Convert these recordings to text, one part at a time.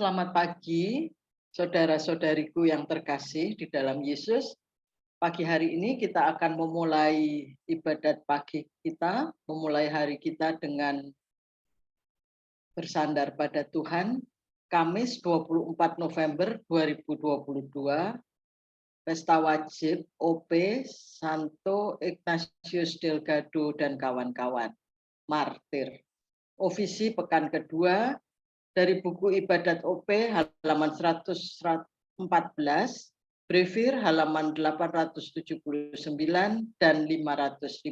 Selamat pagi, saudara-saudariku yang terkasih di dalam Yesus. Pagi hari ini kita akan memulai ibadat pagi kita, memulai hari kita dengan bersandar pada Tuhan. Kamis 24 November 2022, Pesta Wajib OP Santo Ignatius Delgado dan kawan-kawan, Martir. Ofisi pekan kedua, dari buku ibadat OP halaman 114, Brevir halaman 879 dan 558.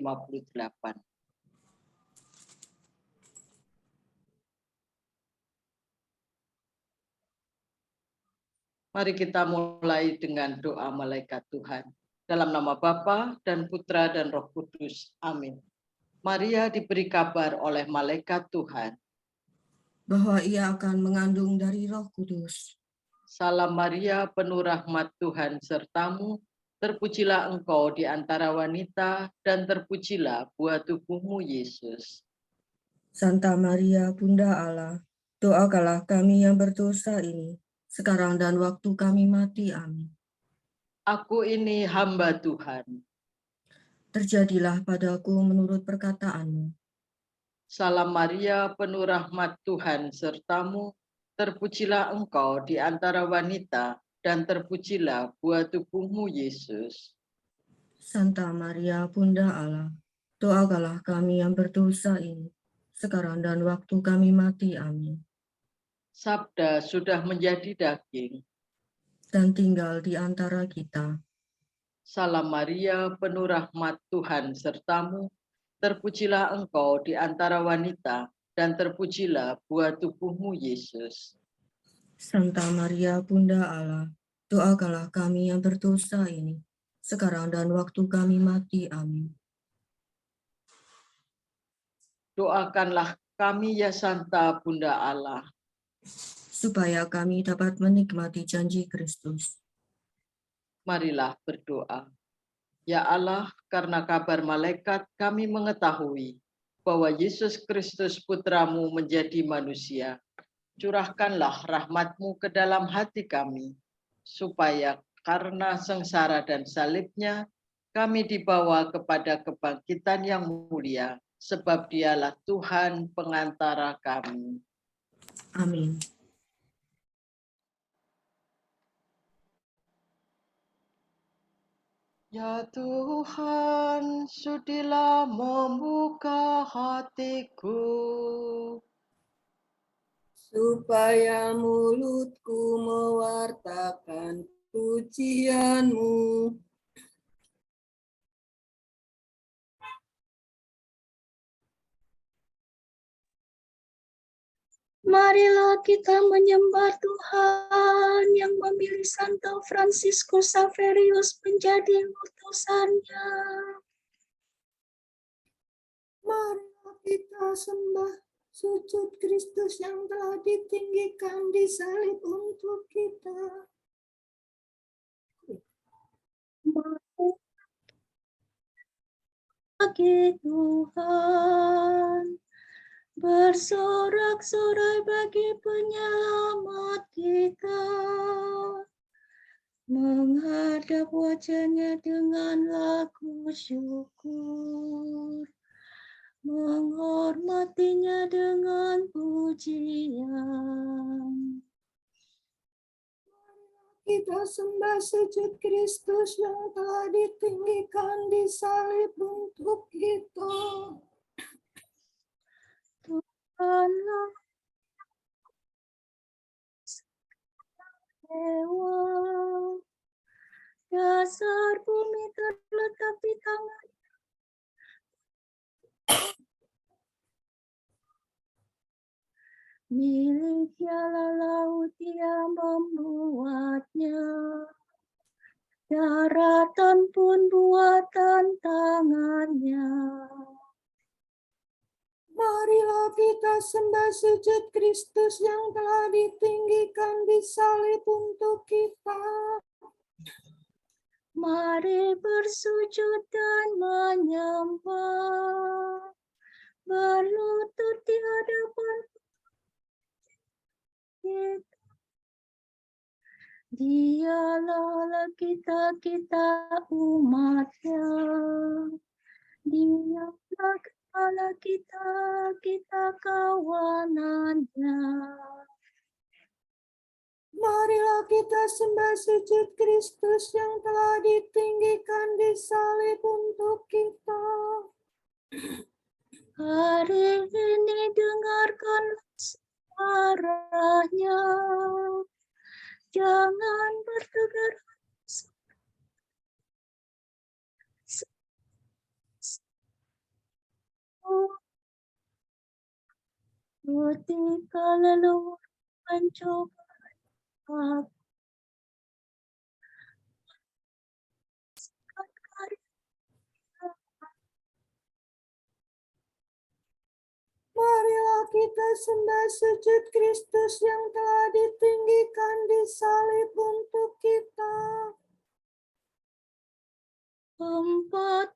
Mari kita mulai dengan doa malaikat Tuhan. Dalam nama Bapa dan Putra dan Roh Kudus. Amin. Maria diberi kabar oleh malaikat Tuhan bahwa ia akan mengandung dari Roh Kudus. Salam Maria, penuh rahmat Tuhan sertamu, terpujilah engkau di antara wanita, dan terpujilah buah tubuhmu Yesus. Santa Maria, Bunda Allah, doakanlah kami yang berdosa ini, sekarang dan waktu kami mati. Amin. Aku ini hamba Tuhan. Terjadilah padaku menurut perkataanmu. Salam Maria, penuh rahmat Tuhan sertamu, terpujilah engkau di antara wanita, dan terpujilah buah tubuhmu Yesus. Santa Maria, Bunda Allah, doakanlah kami yang berdosa ini, sekarang dan waktu kami mati. Amin. Sabda sudah menjadi daging dan tinggal di antara kita. Salam Maria, penuh rahmat Tuhan sertamu, terpujilah engkau di antara wanita, dan terpujilah buah tubuhmu Yesus. Santa Maria, Bunda Allah, doakanlah kami yang berdosa ini, sekarang dan waktu kami mati. Amin. Doakanlah kami ya Santa Bunda Allah, supaya kami dapat menikmati janji Kristus. Marilah berdoa. Ya Allah, karena kabar malaikat kami mengetahui bahwa Yesus Kristus Putramu menjadi manusia. Curahkanlah rahmat-Mu ke dalam hati kami, supaya karena sengsara dan salibnya, kami dibawa kepada kebangkitan yang mulia, sebab Dialah Tuhan pengantara kami. Amin. Ya Tuhan, sudilah membuka hatiku, supaya mulutku mewartakan pujian-Mu. Marilah kita menyembah Tuhan yang memilih Santo Fransiskus Xaverius menjadi utusannya. Marilah kita sembah sujud Kristus yang telah ditinggikan di salib untuk kita. Bagi Tuhan, bersorak-sorai bagi penyelamat kita, menghadap wajahnya dengan lagu syukur, menghormatinya dengan pujian. Kita sembah sujud Kristus yang telah ditinggikan di salib untuk kita. Tuhanlah dewa, dasar bumi terletak di tangan. Milik Dialah laut yang membuatnya, daratan pun buatan tangannya. Marilah kita sembah sujud Kristus yang telah ditinggikan di salib untuk kita. Mari bersujud dan menyembah, berlutut di hadapan kita. Dialah kita umatnya. Dialah kepala kita kawanannya. Marilah kita sembah sujud Kristus yang telah ditinggikan di salib untuk kita. Hari ini dengarkan suaranya. Jangan bertegar ketika leluhur mencoba aku. Marilah kita sembah sujud Kristus yang telah ditinggikan di salib untuk kita. 40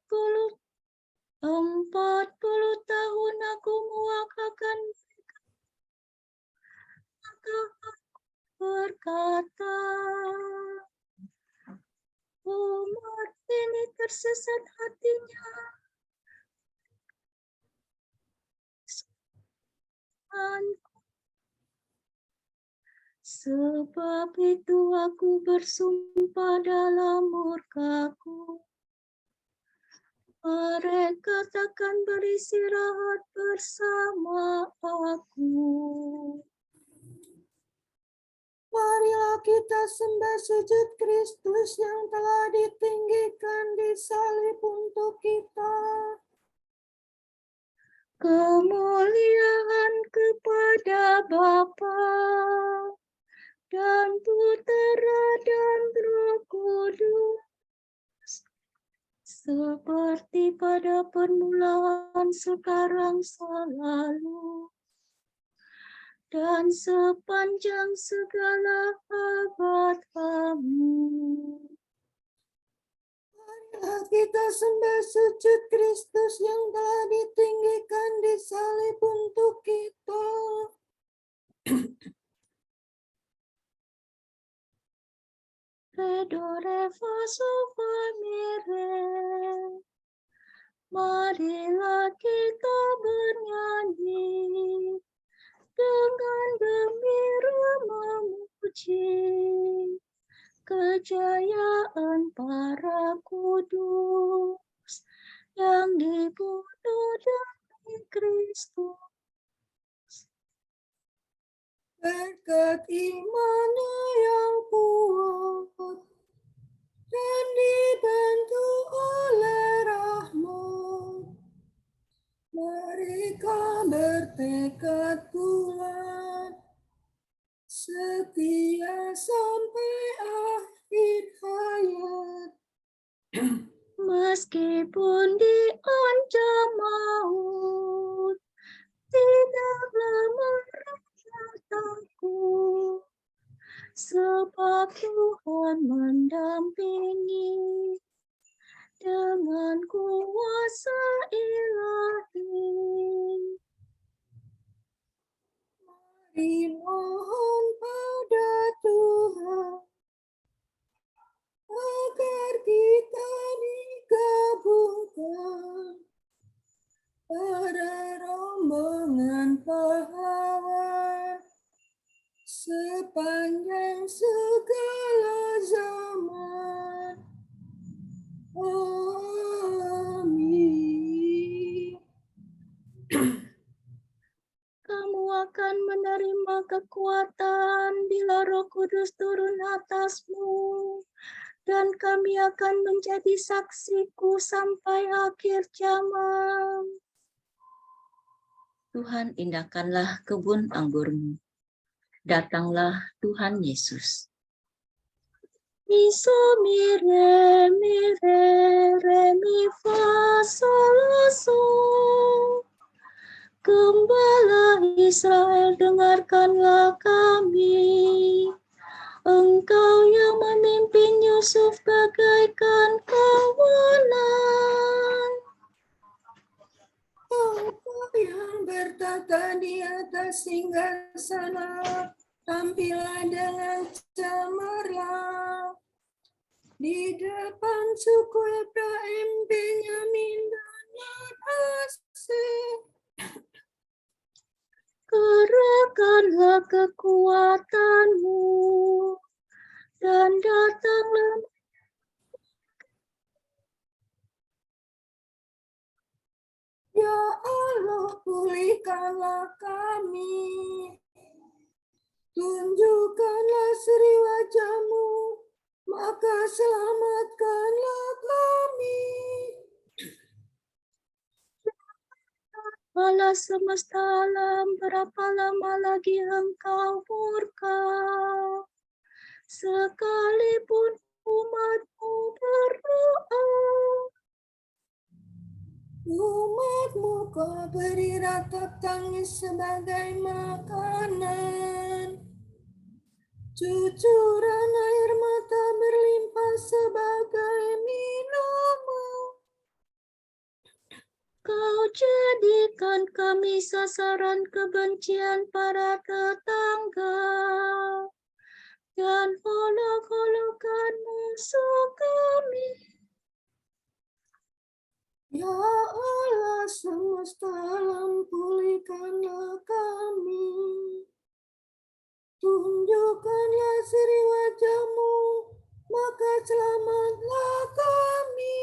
tahun aku mewakilkan mereka. Maka aku berkata, umat ini tersesat hatinya. Sebab itu aku bersumpah dalam murkaku. Mereka takkan beristirahat bersama aku. Marilah kita sembah sujud Kristus yang telah ditinggikan di salib untuk kita. Kemuliaan kepada Bapa dan Putera dan Roh Kudus, seperti pada permulaan, sekarang, selalu, dan sepanjang segala abad. Amin. Marilah kita sembah sujud Kristus yang telah ditinggikan di salib untuk kita. Redore fa sol fa mi re. Marilah kita bernyanyi dengan gembira memuji kejayaan para kudus yang dibunuh demi Kristus. Berkat imannya yang kuat dan dibantu oleh rahmat, mereka bertekad kuat setia sampai akhir hayat. Meskipun diancam maut, tidaklah merasa takut, sebab Tuhan mendampingi dengan kuasa ilahi. Mari mohon pada Tuhan agar kita digabungkan pada rombongan pahlawan sepanjang segala zaman. Amin. Kamu akan menerima kekuatan bila Roh Kudus turun atasmu, dan kami akan menjadi saksiku sampai akhir zaman. Tuhan, indahkanlah kebun anggurmu. Datanglah Tuhan Yesus. Miso mi re mi fa sol la sol. Gembala Israel, dengarkanlah kami. Engkau yang memimpin Yusuf bagaikan kawanan. Engkau yang bertata di atas singgasana tampillah dengan cemerlang di depan suku Efraim, Benyamin, dan Manasye. Kerahkanlah kekuatanmu dan datanglah. Ya Allah, pulihkanlah kami. Tunjukkanlah seri wajah-Mu, maka selamatkanlah kami. Allah semesta alam, berapa lama lagi Engkau murka? Sekalipun umat-Mu berdoa, Umat-Mu Kau beri ratap tangis sebagai makanan. Cucuran air mata berlimpah sebagai minuman. Kau jadikan kami sasaran kebencian para tetangga dan olok-olokan musuh kami. Ya Allah semesta alam, pulihkanlah kami. Tunjukkanlah seri wajah-Mu, maka selamatlah kami.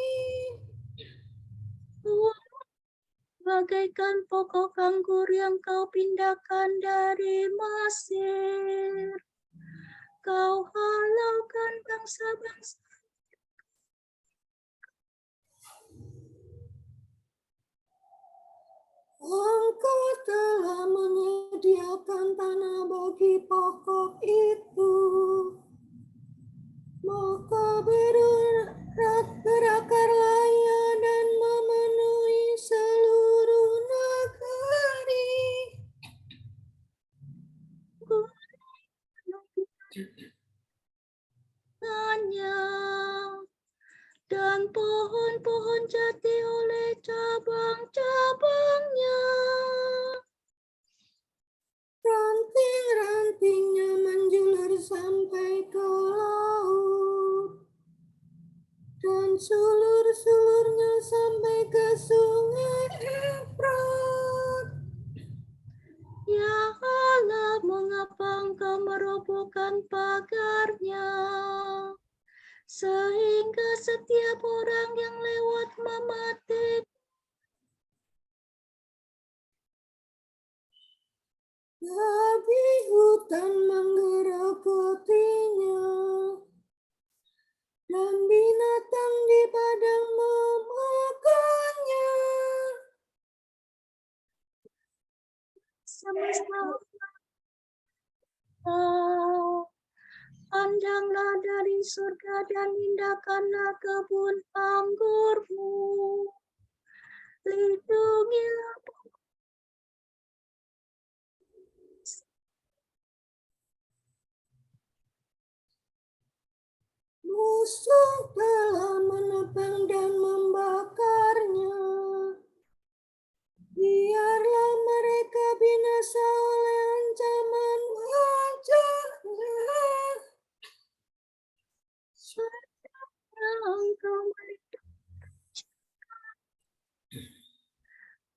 Bagaikan pokok anggur yang Kau pindahkan dari Mesir. Kau halaukan bangsa-bangsa. Engkau telah menyediakan tanah bagi pokok itu, maka berakarlah ia dan memenuhi seluruh negeri. Dan pohon-pohon jati oleh cabang-cabangnya. Ranting-rantingnya menjulur sampai ke laut, dan sulur-sulurnya sampai ke sungai Efrat. Ya Allah, mengapa Engkau merobohkan pagarnya, sehingga setiap orang yang lewat mematik. Babi hutan menggerogotinya, dan binatang di padang memakannya. Semesta pandanglah dari surga dan indahkanlah kebun anggurmu. Lindungilah Musuh telah menebang dan membakarnya. Biarlah mereka binasa oleh ancaman wajahnya. Engkau melindungi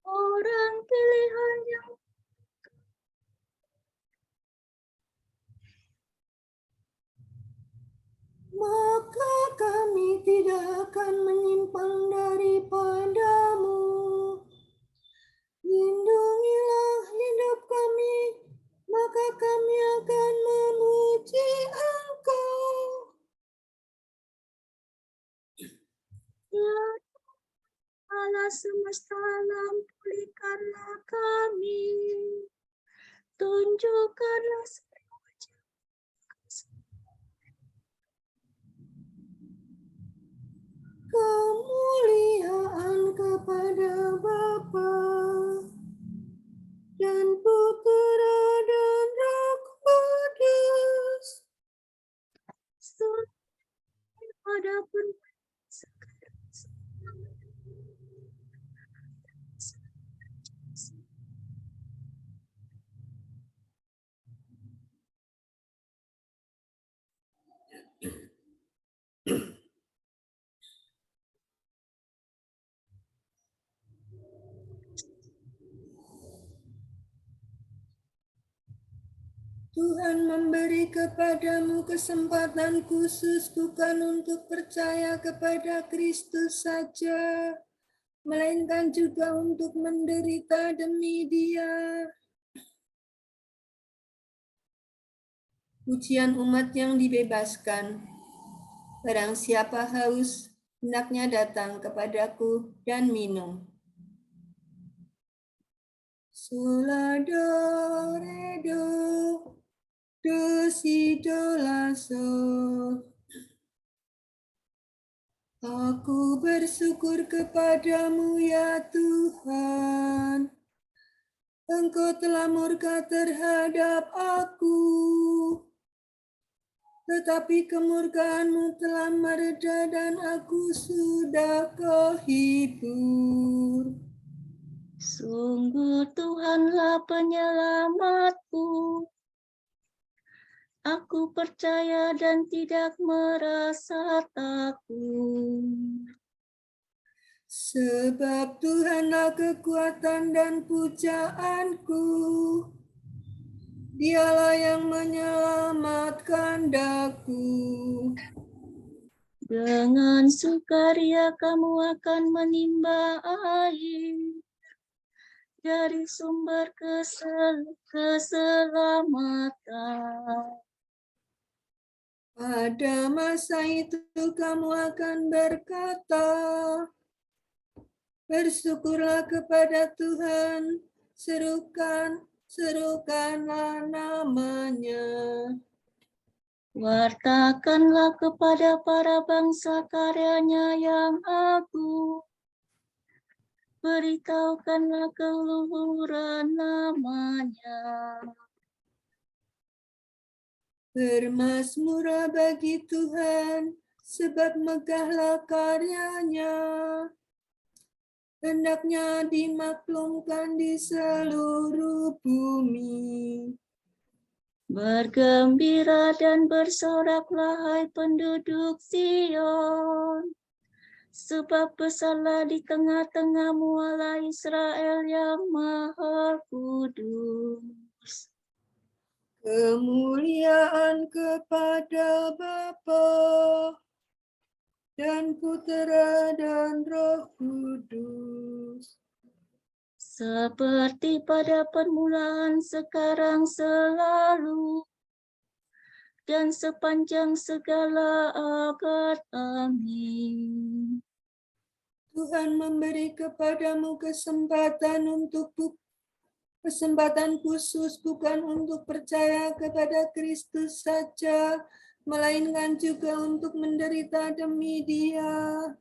orang pilihan yang Maka kami tidak akan menyimpang daripada-Mu. Lindungilah hidup kami, maka kami akan memuji Engkau. Ya Allah semesta alam, pulihkanlah kami. Tunjukkanlah Kemuliaan kepada Bapa dan Putera dan Roh Kudus. adapun Tuhan memberi kepadamu kesempatan khusus bukan untuk percaya kepada Kristus saja, melainkan juga untuk menderita demi Dia. Pujian umat yang dibebaskan. Barang siapa haus, hendaknya datang kepadaku dan minum. Sola do re do, do si do la sol. Aku bersyukur kepadamu ya Tuhan. Engkau telah murka terhadap aku, tetapi kemurkaanmu telah mereda dan aku sudah kehibur. Sungguh Tuhanlah penyelamatku. Aku percaya dan tidak merasa takut. Sebab Tuhanlah kekuatan dan pujaanku. Dialah yang menyelamatkan daku. Dengan sukaria kamu akan menimba air dari sumber keselamatan. Pada masa itu kamu akan berkata, bersyukurlah kepada Tuhan, serukanlah namanya. Wartakanlah kepada para bangsa karyanya yang agung. Beritahukanlah keluhuran namanya. Bermazmurlah bagi Tuhan, sebab megahlah karyanya. Hendaknya dimaklumkan di seluruh bumi. Bergembira dan bersoraklah hai penduduk Sion, sebab besarlah di tengah-tengahmu Allah Israel yang Maha Kudus. Kemuliaan kepada Bapa dan Putera dan Roh Kudus. Seperti pada permulaan, sekarang, selalu, dan sepanjang segala abad. Amin. Tuhan memberi kepadamu kesempatan khusus bukan untuk percaya kepada Kristus saja, melainkan juga untuk menderita demi Dia.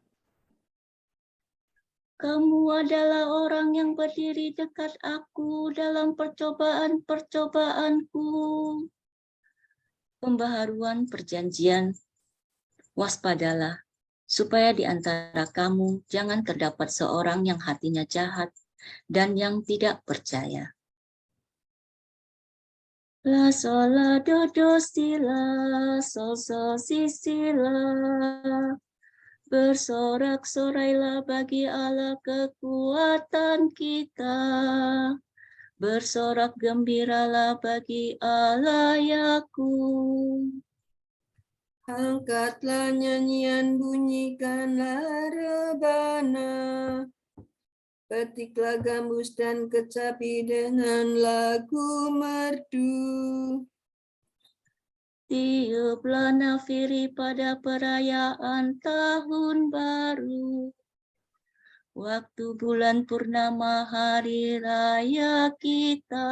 Kamu adalah orang yang berdiri dekat aku dalam percobaan-percobaanku. Pembaharuan perjanjian, waspadalah, supaya di antara kamu jangan terdapat seorang yang hatinya jahat dan yang tidak percaya. La sol la do do si la, sol sol si la. Bersorak-sorailah bagi Allah kekuatan kita. Bersorak gembiralah bagi Allah Yakub. Angkatlah nyanyian, bunyikanlah rebana. Petiklah gambus dan kecapi dengan lagu merdu. Tiuplah nafiri pada perayaan tahun baru. Waktu bulan purnama hari raya kita.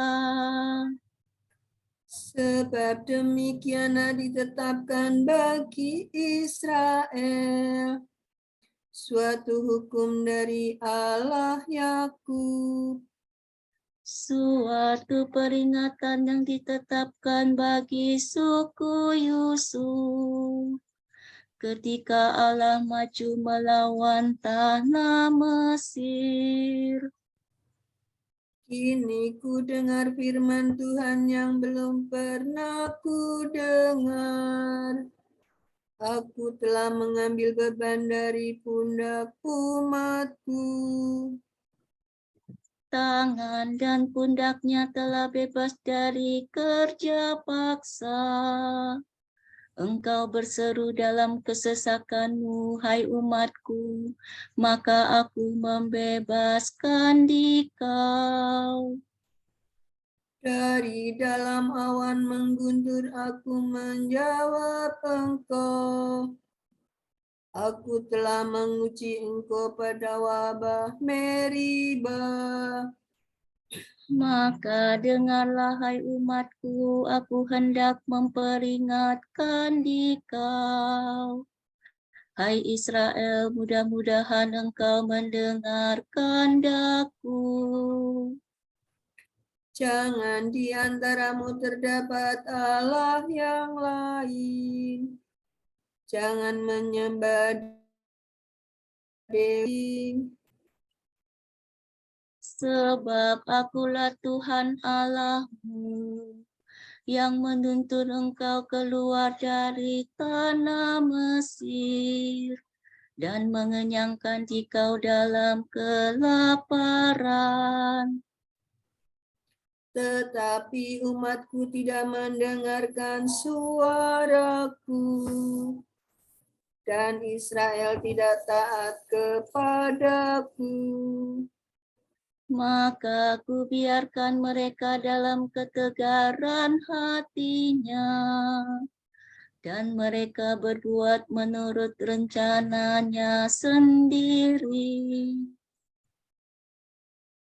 Sebab demikianlah ditetapkan bagi Israel suatu hukum dari Allah Yakub. Suatu peringatan yang ditetapkan bagi suku Yusuf ketika Allah maju melawan tanah Mesir. Kini ku dengar firman Tuhan yang belum pernah ku dengar. Aku telah mengambil beban dari pundak umatku. tangan dan pundaknya telah bebas dari kerja paksa. Engkau berseru dalam kesesakanmu, hai umatku, maka aku membebaskan dikau. Dari dalam awan mengguntur aku menjawab engkau. Aku telah menguji engkau pada wabah Meribah. Maka dengarlah hai umatku, aku hendak memperingatkan dikau. Hai Israel, mudah-mudahan engkau mendengarkan daku. Jangan di antaramu terdapat Allah yang lain. Jangan menyembah dewi. Sebab akulah Tuhan Allahmu yang menuntun engkau keluar dari tanah Mesir dan mengenyangkan dikau dalam kelaparan. Tetapi umatku tidak mendengarkan suaraku, dan Israel tidak taat kepadaku. Maka ku biarkan mereka dalam ketegaran hatinya, dan mereka berbuat menurut rencananya sendiri.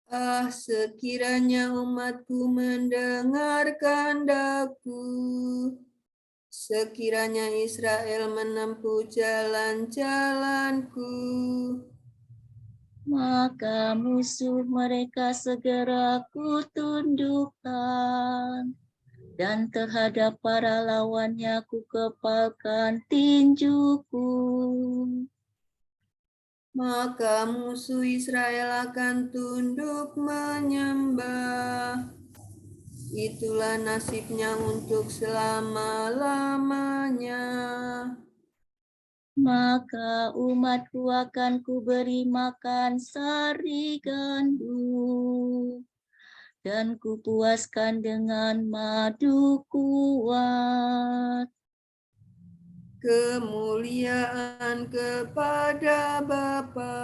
Ah, sekiranya umatku mendengarkan daku, sekiranya Israel menempuh jalan-jalanku, Maka musuh mereka segera kutundukkan, dan terhadap para lawannya kukepalkan tinjuku. maka musuh Israel akan tunduk menyembah. Itulah nasibnya untuk selama-lamanya. Maka umatku akan kuberi makan sari gandum, dan kupuaskan dengan madu kuat. Kemuliaan kepada Bapa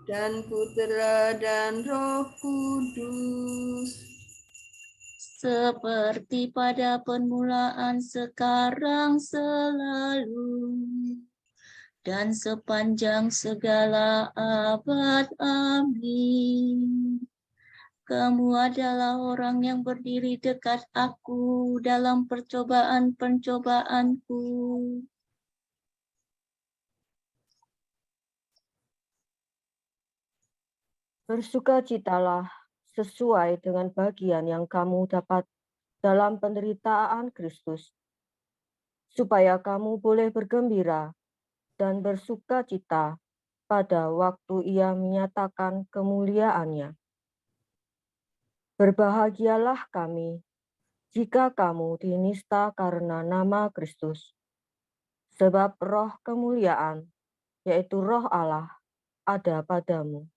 dan Putera dan Roh Kudus, Seperti pada permulaan, sekarang, selalu, dan sepanjang segala abad. Amin. Kamu adalah orang yang berdiri dekat aku dalam percobaan-percobaanku. bersukacitalah sesuai dengan bagian yang kamu dapat dalam penderitaan Kristus, supaya kamu boleh bergembira dan bersukacita pada waktu Ia menyatakan kemuliaannya. Berbahagialah kami jika kamu dinista karena nama Kristus, sebab roh kemuliaan, yaitu roh Allah, ada padamu.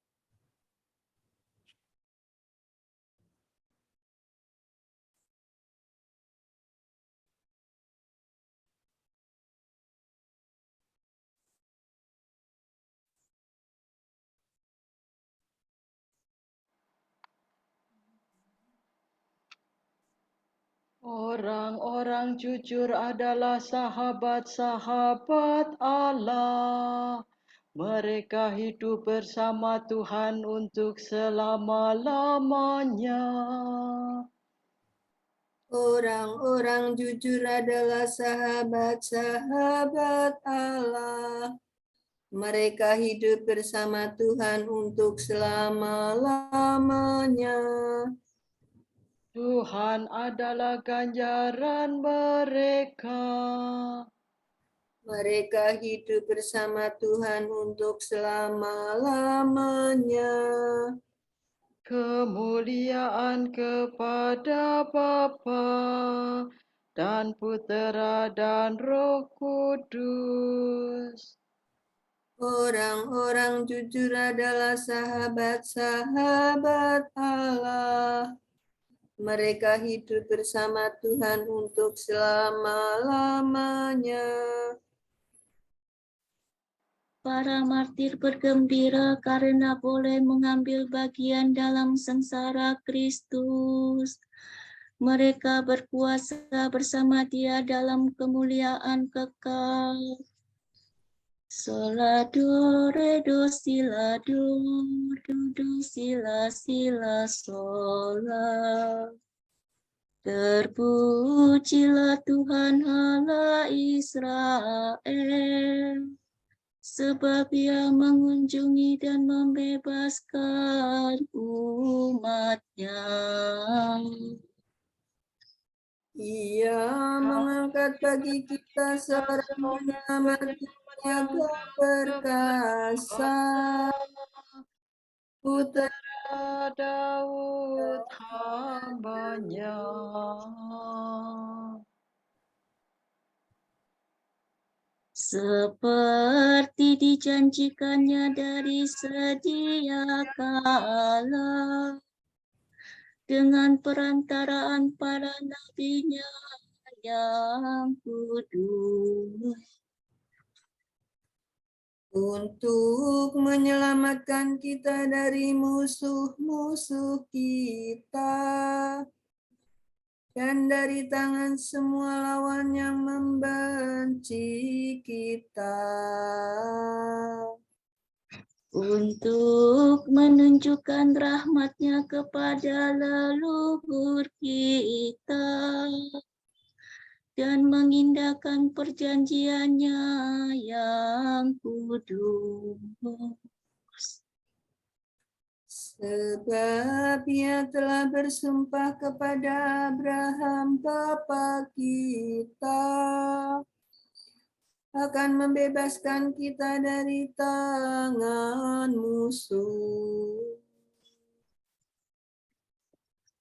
Orang-orang jujur adalah sahabat-sahabat Allah. Mereka hidup bersama Tuhan untuk selama-lamanya. Orang-orang jujur adalah sahabat-sahabat Allah. Mereka hidup bersama Tuhan untuk selama-lamanya. Tuhan adalah ganjaran mereka. Mereka hidup bersama Tuhan untuk selama-lamanya. Kemuliaan kepada Bapa dan Putera dan Roh Kudus. Orang-orang jujur adalah sahabat-sahabat Allah. Mereka hidup bersama Tuhan untuk selama-lamanya. Para martir bergembira karena boleh mengambil bagian dalam sengsara Kristus. Mereka berkuasa bersama Dia dalam kemuliaan kekal. Sola do re do sila do sila sila sola. Terpujilah Tuhan Allah Israel, sebab Ia mengunjungi dan membebaskan umat-Nya. Ia mengangkat bagi kita seorang penyelamat yang perkasa, Putra Daud hamba-Nya. Seperti dijanjikannya dari sedia kala, dengan perantaraan para nabi-Nya yang kudus, untuk menyelamatkan kita dari musuh-musuh kita dan dari tangan semua lawan yang membenci kita, untuk menunjukkan rahmat-Nya kepada leluhur kita dan mengindahkan perjanjian-Nya yang kudus. sebab Ia telah bersumpah kepada Abraham bapa kita akan membebaskan kita dari tangan musuh,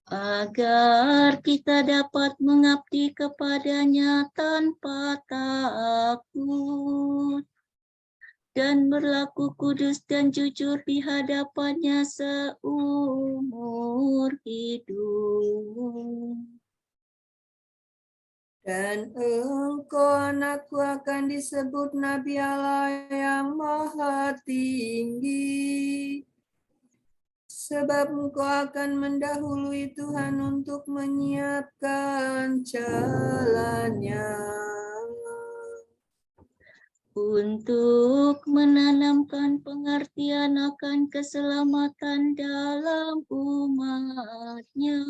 agar kita dapat mengabdi kepada-Nya tanpa takut dan berlaku kudus dan jujur di hadapan-Nya seumur hidup. dan engkau anakku akan disebut Nabi Allah yang Maha Tinggi, sebab engkau akan mendahului Tuhan untuk menyiapkan jalannya, Untuk menanamkan pengertian akan keselamatan dalam umat-Nya,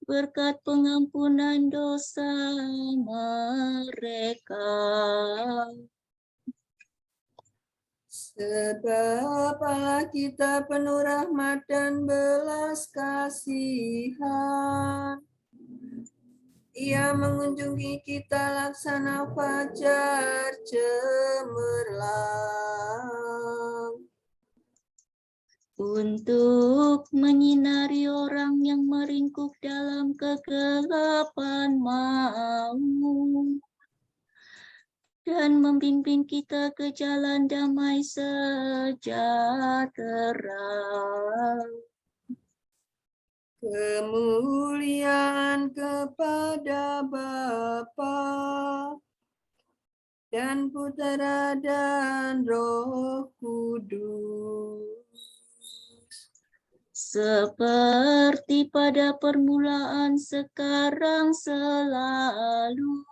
berkat pengampunan dosa mereka. sebab Allah kita penuh rahmat dan belas kasihan. Ia mengunjungi kita laksana fajar cemerlang, Untuk menyinari orang yang meringkuk dalam kegelapan maut dan membimbing kita ke jalan damai sejahtera. kemuliaan kepada Bapa dan Putera dan Roh Kudus, Seperti pada permulaan, sekarang, selalu,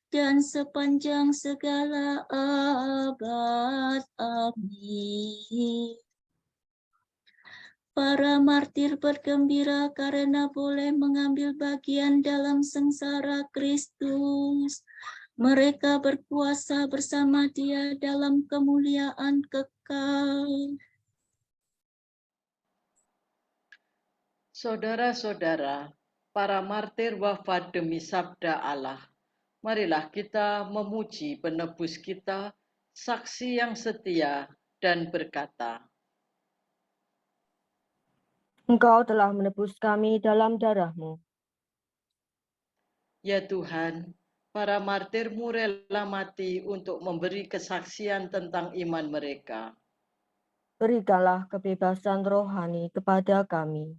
dan sepanjang segala abad. Amin. Para martir bergembira karena boleh mengambil bagian dalam sengsara Kristus. Mereka berkuasa bersama Dia dalam kemuliaan kekal. Saudara-saudara, para martir wafat demi sabda Allah. Marilah kita memuji penebus kita, saksi yang setia, dan berkata, Engkau telah menebus kami dalam darah-Mu. ya Tuhan, Para martirmu rela mati untuk memberi kesaksian tentang iman mereka. Berikanlah kebebasan rohani kepada kami.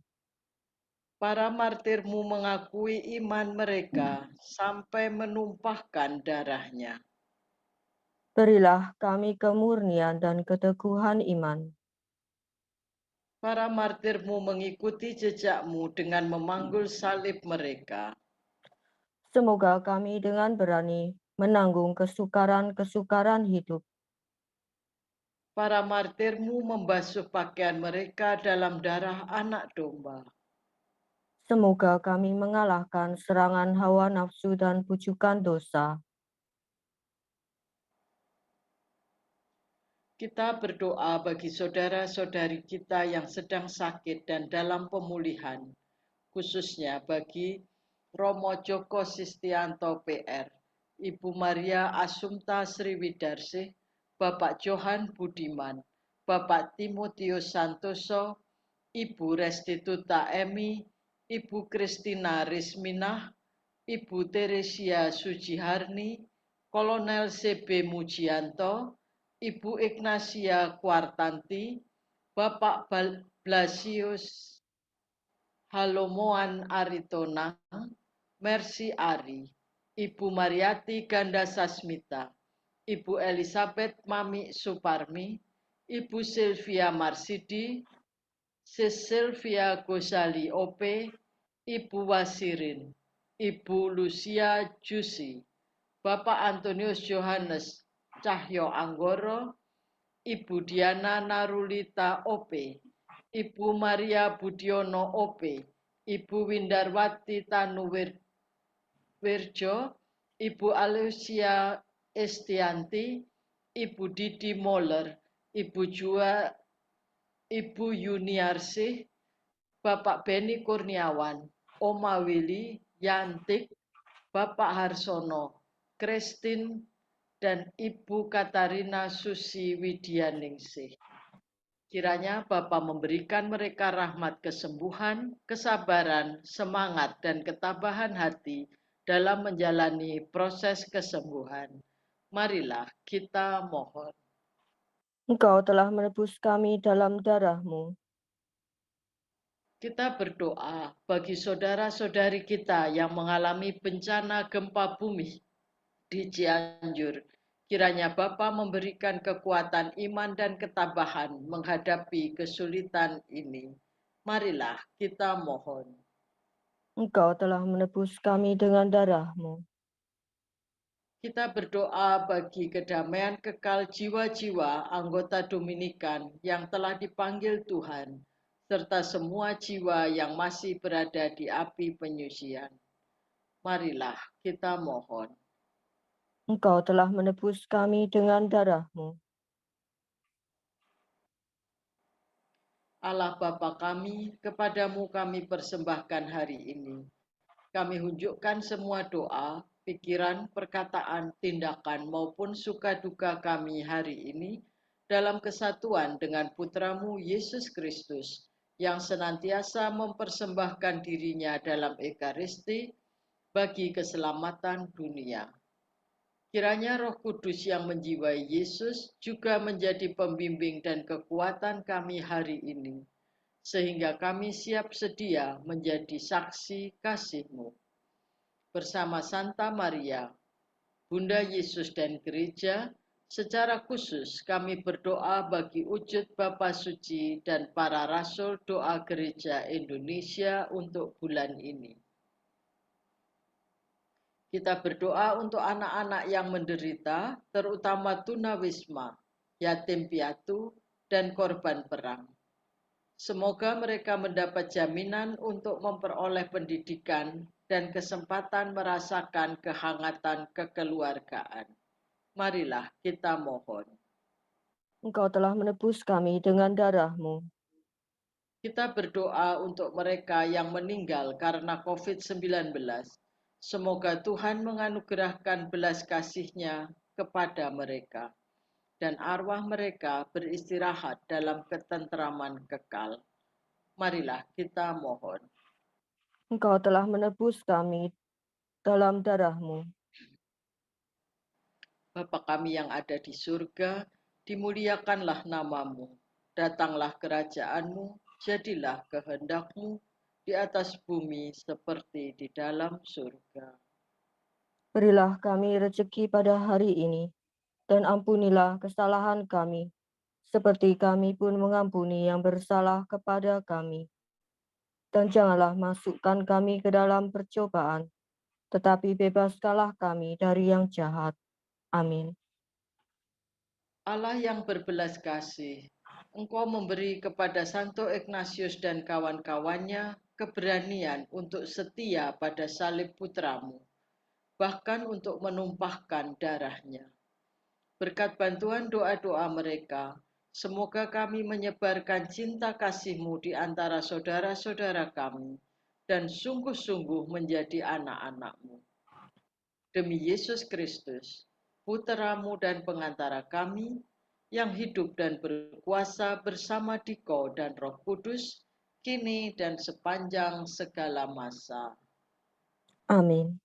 Para martirmu mengakui iman mereka sampai menumpahkan darahnya. Berilah kami kemurnian dan keteguhan iman. Para martirmu mengikuti jejakmu dengan memanggul salib mereka. Semoga kami dengan berani menanggung kesukaran-kesukaran hidup. Para martirmu membasuh pakaian mereka dalam darah anak domba. Semoga kami mengalahkan serangan hawa nafsu dan pujukan dosa. Kita berdoa bagi saudara-saudari kita yang sedang sakit dan dalam pemulihan, khususnya bagi Romo Joko Sistianto PR, Ibu Maria Assumpta Sriwidarsih, Bapak Johan Budiman, Bapak Timotius Santoso, Ibu Restituta Emi, Ibu Kristina Risminah, Ibu Teresia Sujiharni, Kolonel CB Mujianto, Ibu Ignacia Kuartanti, Bapak Blasius Halomoan Aritonang, Mercy Ari, Ibu Mariati Ganda Sasmita, Ibu Elizabeth Mami Suparmi, Ibu Sylvia Marsidi, Sylvia Gosali OP, Ibu Wasirin, Ibu Lucia Jusi, Bapak Antonius Johannes Cahyo Anggoro, Ibu Diana Narulita OP, Ibu Maria Budiono OP, Ibu Windarwati Tanuwirjo, Ibu Alusia Estianti, Ibu Didi Moller, Ibu Yuniarsih, Bapak Beni Kurniawan, Oma Willy, Yantik, Bapak Harsono, Kristin, dan Ibu Katarina Susi Widianingsih. Kiranya Bapa memberikan mereka rahmat kesembuhan, kesabaran, semangat, dan ketabahan hati dalam menjalani proses kesembuhan. Marilah kita mohon. Engkau telah menebus kami dalam darah-Mu. Kita berdoa bagi saudara-saudari kita yang mengalami bencana gempa bumi di Cianjur. Kiranya Bapa memberikan kekuatan iman dan ketabahan menghadapi kesulitan ini. Marilah kita mohon. Engkau telah menebus kami dengan darah-Mu. Kita berdoa bagi kedamaian kekal jiwa-jiwa anggota Dominikan yang telah dipanggil Tuhan, serta semua jiwa yang masih berada di api penyucian. Marilah kita mohon. Engkau telah menebus kami dengan darah-Mu. Allah Bapa kami, kepadamu kami persembahkan hari ini. Kami hunjukkan semua doa, pikiran, perkataan, tindakan maupun suka duka kami hari ini dalam kesatuan dengan Putramu Yesus Kristus yang senantiasa mempersembahkan dirinya dalam Ekaristi bagi keselamatan dunia. Kiranya Roh Kudus yang menjiwai Yesus juga menjadi pembimbing dan kekuatan kami hari ini, sehingga kami siap sedia menjadi saksi kasih-Mu. Bersama Santa Maria, Bunda Yesus dan Gereja, secara khusus kami berdoa bagi wujud Bapa Suci dan para Rasul Doa Gereja Indonesia untuk bulan ini. Kita berdoa untuk anak-anak yang menderita, terutama tunawisma, yatim piatu, dan korban perang. Semoga mereka mendapat jaminan untuk memperoleh pendidikan dan kesempatan merasakan kehangatan kekeluargaan. Marilah kita mohon. Engkau telah menebus kami dengan darah-Mu. Kita berdoa untuk mereka yang meninggal karena COVID-19. Semoga Tuhan menganugerahkan belas kasih-Nya kepada mereka, dan arwah mereka beristirahat dalam ketentraman kekal. Marilah kita mohon. Engkau telah menebus kami dalam darah-Mu. Bapa kami yang ada di surga, dimuliakanlah namamu. Datanglah kerajaanmu, jadilah kehendakmu di atas bumi seperti di dalam surga. Berilah kami rezeki pada hari ini, dan ampunilah kesalahan kami, seperti kami pun mengampuni yang bersalah kepada kami. Dan janganlah masukkan kami ke dalam percobaan, tetapi bebaskanlah kami dari yang jahat. Amin. Allah yang berbelas kasih, Engkau memberi kepada Santo Ignatius dan kawan-kawannya keberanian untuk setia pada salib putramu, bahkan untuk menumpahkan darahnya. Berkat bantuan doa-doa mereka, semoga kami menyebarkan cinta kasih-Mu di antara saudara-saudara kami dan sungguh-sungguh menjadi anak-anak-Mu. Demi Yesus Kristus, Putra-Mu dan pengantara kami, yang hidup dan berkuasa bersama Dikau dan Roh Kudus, kini dan sepanjang segala masa. Amin.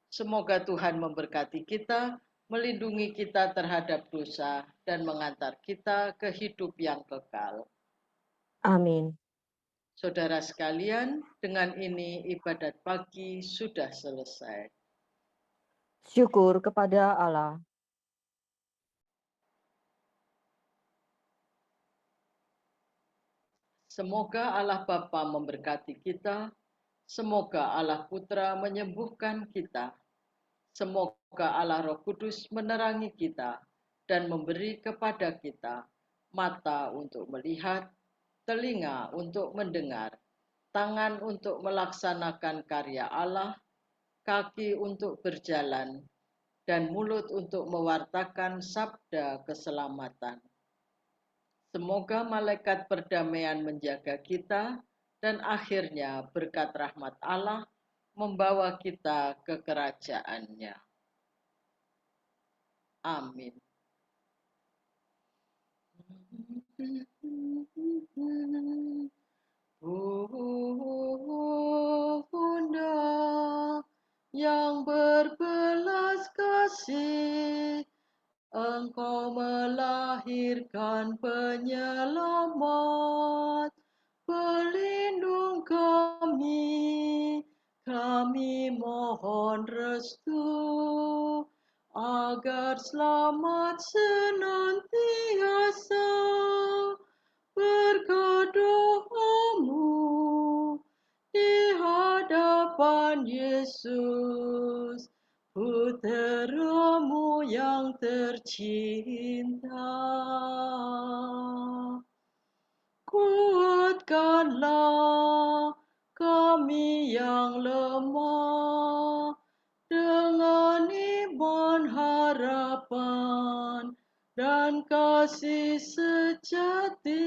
Semoga Tuhan memberkati kita, melindungi kita terhadap dosa, dan mengantar kita ke hidup yang kekal. Amin. Saudara sekalian, dengan ini ibadat pagi sudah selesai. Syukur kepada Allah. Semoga Allah Bapa memberkati kita, semoga Allah Putra menyembuhkan kita, semoga Allah Roh Kudus menerangi kita dan memberi kepada kita mata untuk melihat, telinga untuk mendengar, tangan untuk melaksanakan karya Allah, kaki untuk berjalan, dan mulut untuk mewartakan sabda keselamatan. Semoga malaikat perdamaian menjaga kita, dan akhirnya berkat rahmat Allah membawa kita ke kerajaannya. Amin. Bunda yang berbelas kasih, Engkau melahirkan penyelamat, pelindung kami mohon restu, agar selamat senantiasa berkat doamu di hadapan Yesus, Putra-Mu yang tercinta. Kuatkanlah kami yang lemah dengan iman, harapan, dan kasih sejati.